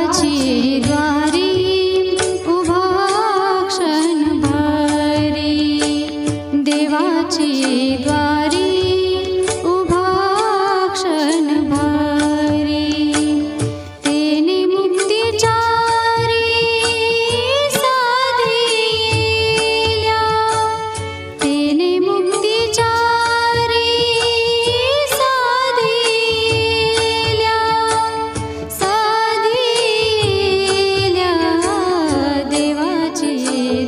देवाची द्वारी उभा क्षणभरी, देवाची द्वारी उभा क्षणभरी, तेने मुक्तिचारी साधिल्या, तेने मुक्तिचारी साधिल्या, साधिल्या, देवाची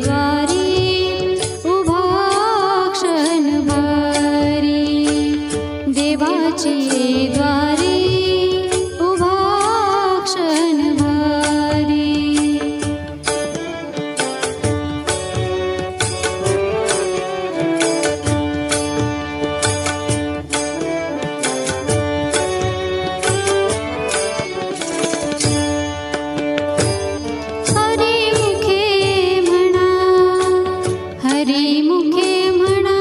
द्वारी उभा क्षणभरी, देवाची द्वारी उभा क्षणभरी. हरिमुखे म्हणा, हरिमुखे म्हणा,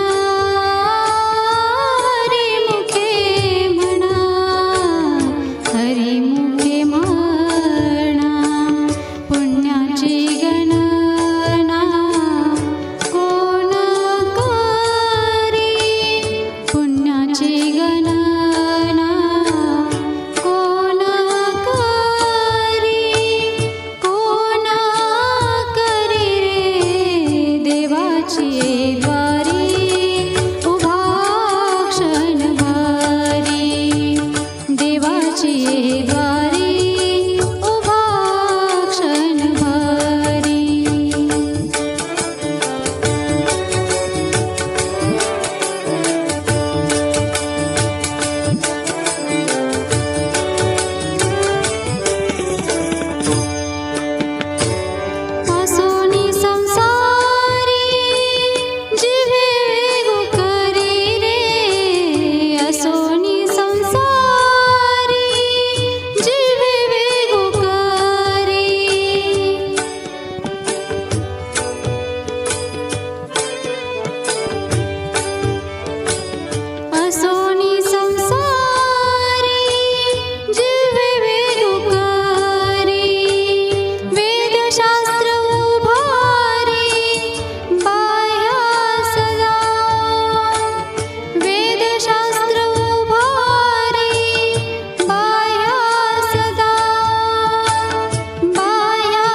हरिमुखे म्हणा, हरिमुखे म्हणा, पुण्याची गणना कोण करी, पुण्याची गणना कोण करी, कोण करी रे, देवाची द्वारी उभा क्षणभरी, देवाची द्वारी उभा क्षणभरी. असोनी संसारी जिवे वेगू करी रे, असोनी संसारी जिवे वेगू करी, असोनी संसारी जिवे वेगू करी, वेदशास्त्र उभारी बाह्या सदा, वेदशास्त्र उभारी बाह्या सदा, बाह्या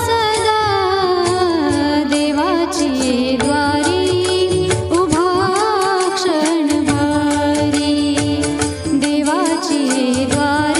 सदा, देवाची द्वारी उभा क्षणभरी, देवाची द्वारी